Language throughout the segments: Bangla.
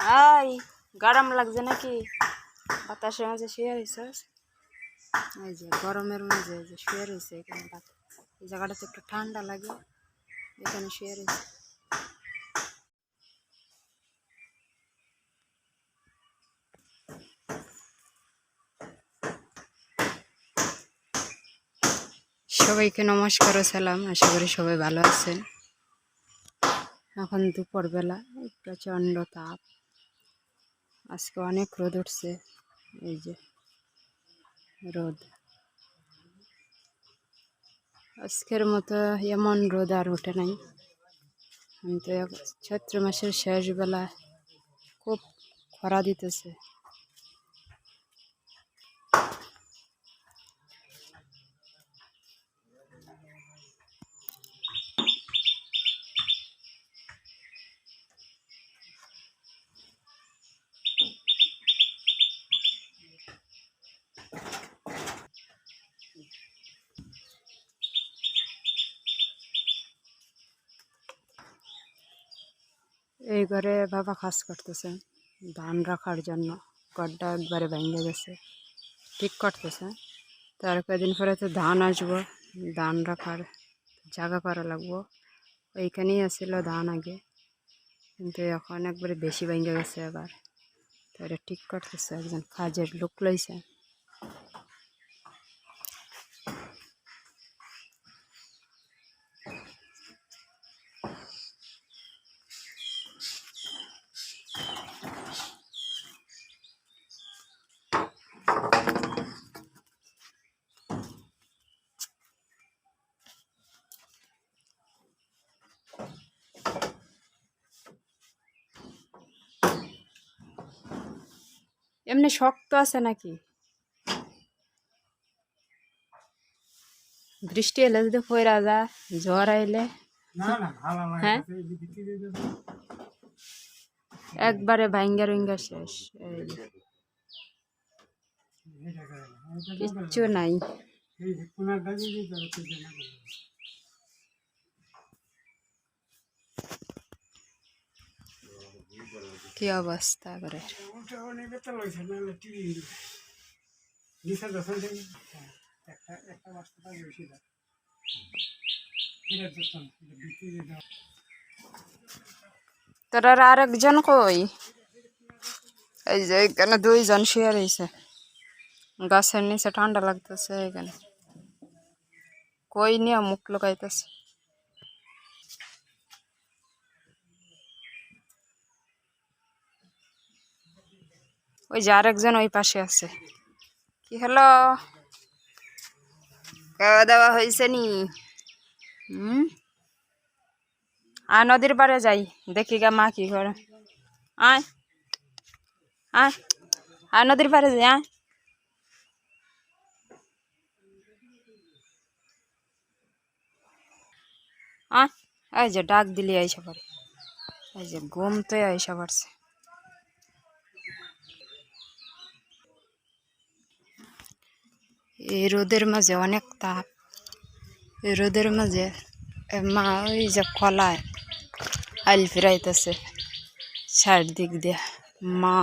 হাই, গরম লাগছে নাকি? বাতাসের মাঝে শুয়ে রয়েছিস? এই যে গরমের মাঝে যে শুয়ে রয়েছে এখানে, এই জায়গাটাতে একটু ঠান্ডা লাগে, এখানে শুয়ে রয়েছে। সবাইকে নমস্কার ও সালাম, আশা করি সবাই ভালো আছেন। এখন দুপুরবেলা, প্রচণ্ড তাপ, আজকে অনেক রোদ উঠছে। এই যে রোদ, আজকের মতো এমন রোদ আর ওঠে নাই। আমি তো চৈত্র মাসের শেষ বেলা, খুব খরা দিতেছে। এই ঘরে বাবা কাজ করতেছে ধান রাখার জন্য। ঘরটা একবারে ভেঙে গেছে, ঠিক করতেছে। তার কয়েকদিন পরে তো ধান আসবো, ধান রাখার জায়গা করা লাগবো। ওইখানেই আসছিল ধান আগে, কিন্তু এখন একবারে বেশি ভেঙে গেছে। আবার তো এটা ঠিক করতেছে, একজন কাজের লোক লইছে। এমনি শক্ত আছে নাকি? বৃষ্টি এলে যদি পয়রা যা, ঝড় আইলে হ্যাঁ একবারে ভাঙ্গা রুঙ্গা শেষ। কিচ্ছু নাই। কি অবস্থা করে? তোর আর একজন কই? এই যে এখানে দুইজন শুয়ে রয়েছে, গাছের নিচে ঠান্ডা লাগতেছে। এখানে কই নিয়ে মুখ লুকাইতেছে। ওই যে আরেকজন ওই পাশে আছে। কি হলো, খাওয়া দাওয়া হয়েছে নি? আর নদীর পাড়ে যাই, দেখি গা মা কি করে। আয় আয়, আর নদীর পাড়ে যাই। আয়, আয়, এই যে ডাক দিলি আইসা পারে, এই যে ঘুমতে আইসা পারছে। এই রোদের মাঝে অনেক তাপ, এই রোদের মাঝে মা ওই যে খলায় আইল ফিরাইতেছে চারদিক দিয়ে। মা,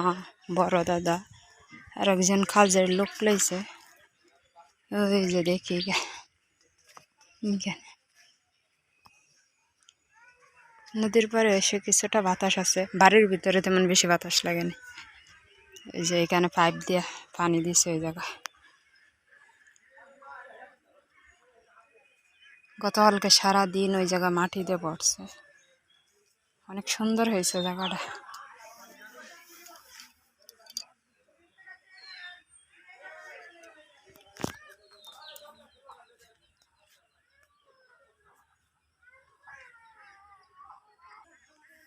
বড় দাদা আর একজন কাজের লোক লইছে। ওই যে দেখি নদীর পাড়ে এসে কিছুটা বাতাস আছে, বাড়ির ভিতরে তেমন বেশি বাতাস লাগেনি। এই যে এখানে পাইপ দিয়ে পানি দিছে ওই জায়গায়। গতকালকে সারাদিন ওই জায়গা মাটি দিয়ে পড়ছে, অনেক সুন্দর হয়েছে জায়গাটা।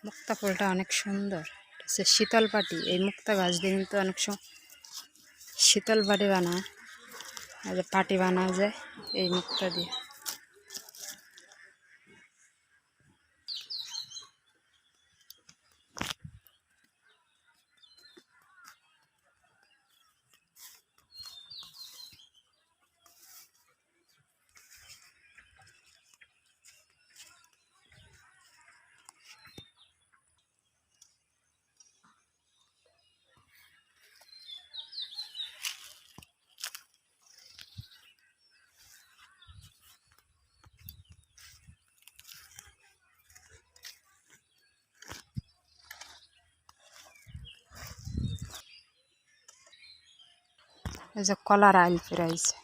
মুক্তা ফুলটা অনেক সুন্দর, সে শীতল পাটি। এই মুক্তা গাছ দিয়ে কিন্তু অনেক সময় শীতল পাটি বানায়, পাটি বানা যায় এই মুক্তা দিয়ে। এই যে কলার আইল ফেরাইছে।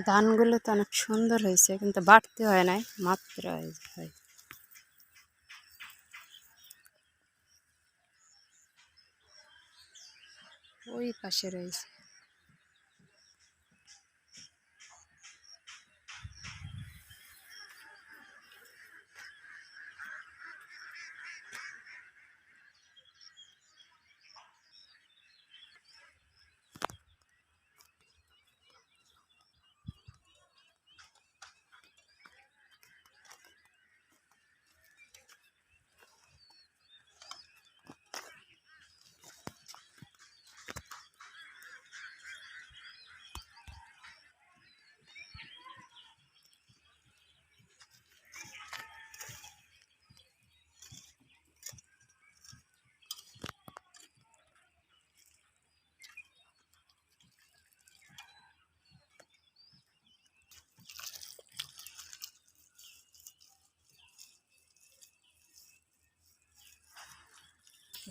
ধানগুলো তো অনেক সুন্দর হয়েছে, কিন্তু বাড়তে হয় নাই, মাত্র হয়। ওই পাশে রয়েছে।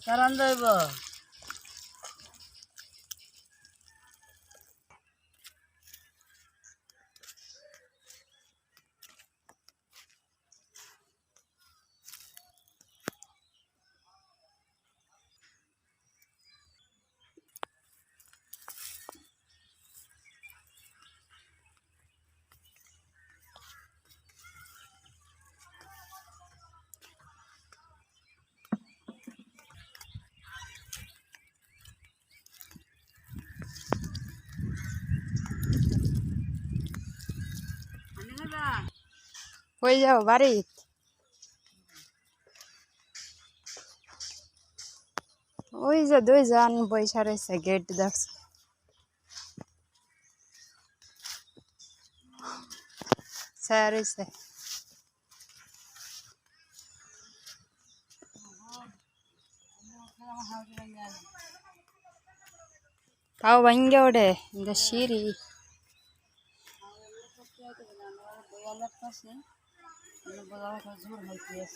কারণ দেব হয়ে যাও বাড়ি। ওই যে দুইজন বৈশা রয়েছে, গেট দেখছে। স্যার রয়েছে। পাও ভাঙ্গে ওঠে সিঁড়ি।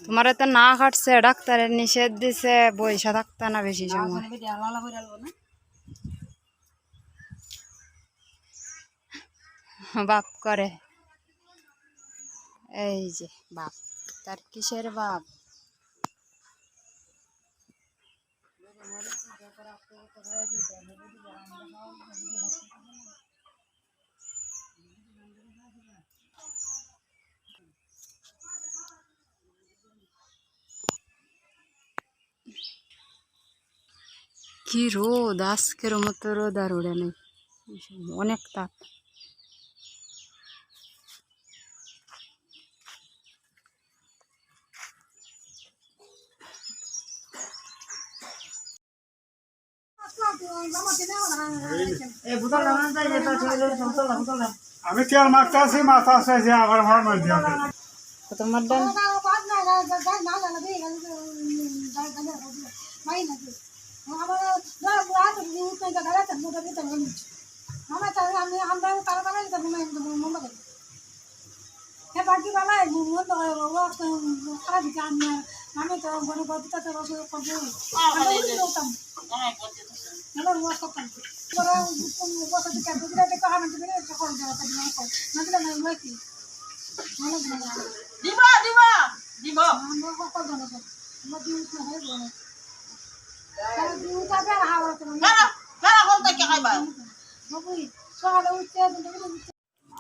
তোমার তো না কাটছে, ডাক্তারের নিষেধ দিছে বৈশা থাকতে না বেশি সময়। বাপ করে, এই যে বাপ, তার কিসের বাপ? কি রোদ, আজকের মতো রোদ আর ওড়ে নেই, অনেক তাপ। আমি তেল মারতে আছি, মাথা আসছে আবার ভাড় মার দিয়ে তোমার ডান বাকি বেলায় বন্ধ হয় বাবা খারাপ দিকে আমি তো মনে করতে তো করবো করতাম বসে থেকে গুজরাটে কাহান করে দেওয়া না দিলে না হয় কি দিবা দিবা দিব আমরা কত জন আমরা দিন হয় বলে তাহলে দিনটা বের হাওয়া তো কারা কারা কোন থেকে খাইবা বাবুই সকালে উঠতে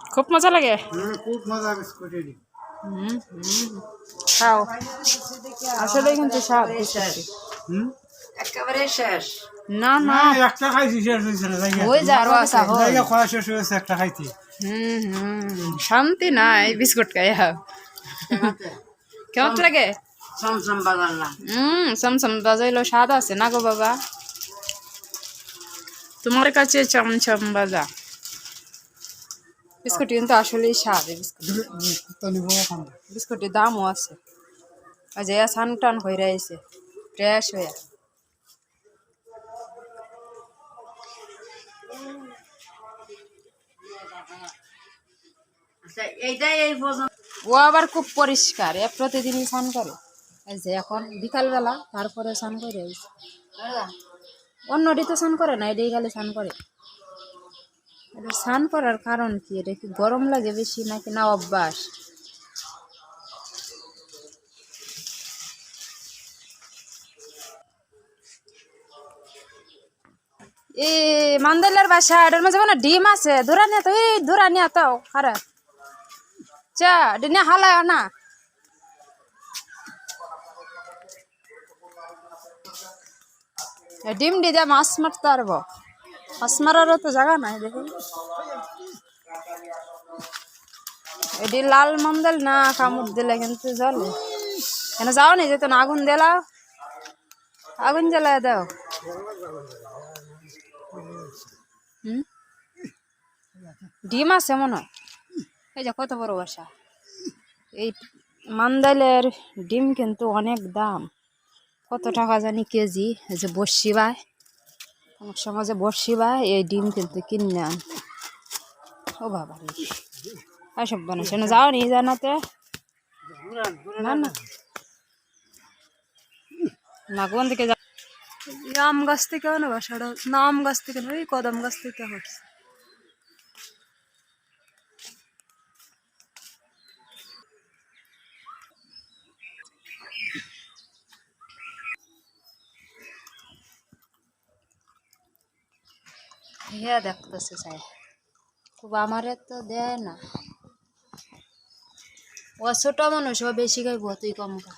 খুব মজা লাগে খুব মজা বিস্কুটের খাও আসলে কিন্তু স্বাদ বিস্কুটটি। একেবারে শেষ না না একটা খাইছি শেষ হয়েছে না জায়গা ওই যে আরো আছে জায়গা খাওয়া শেষ হয়েছে একটা খাইছি শান্তি নাই বিস্কুট খাইয়া কেমন লাগে সমসম বাজার না চমচম বাজাইলো স্বাদ আছে না গো বাবা তোমার কাছে চমচম বাজা বিস্কুট কিন্তু আসলেই স্বাদ এই বিস্কুট বিস্কুটের দামও আছে আর যে সান টান হয়ে রয়েছে ফ্রেশ হয়ে আচ্ছা এইটাই এই পর্যন্ত ও আবার খুব পরিষ্কার এ প্রতিদিনই স্নান করে এই যে এখন বিকালবেলা তারপরে স্নান করে আইছে অন্যটি তো স্নান করে না এটাই গেলে স্নান করে এটা স্নান করার কারণ কি এটা কি গরম লাগে বেশি নাকি না অভ্যাস এ মান্দালের বাসা এটার মাঝে মানে ডিম আছে ধরা নিয়ে তো এই ধরা নিয়ে তো খারাপ চা ডিনে হালায় না ডিম দিয়ে মাছ মারতে পারবো মাছ মারারও তো জায়গা নাই দেখি এটি লাল মন্দাল না কামড় দিলে কিন্তু জলে কেন যাও নি যেত না আগুন দিলাও আগুন জ্বালায় দাও ডিম আছে মনে হয় এই যে কত বড় বাসা এই মান্দালের ডিম কিন্তু অনেক দাম কত টাকা জানি কেজি এই যে বর্ষি বায় অনেক সময় যে বর্ষি বায় এই ডিম কিন্তু কিনে আন ও বাবা রে এসব বানাইছে না যাও নি জানাতে না না না কোন দিকে যা আম গাছ থেকে না বাসাটা না আম গাছ থেকে না ওই কদম গাছ থেকে হচ্ছে হ্যাঁ দেখতেছে চাই খুব আমারে তো দেয় না ও ছোট মানুষ ও বেশি খাইব তুই কম খা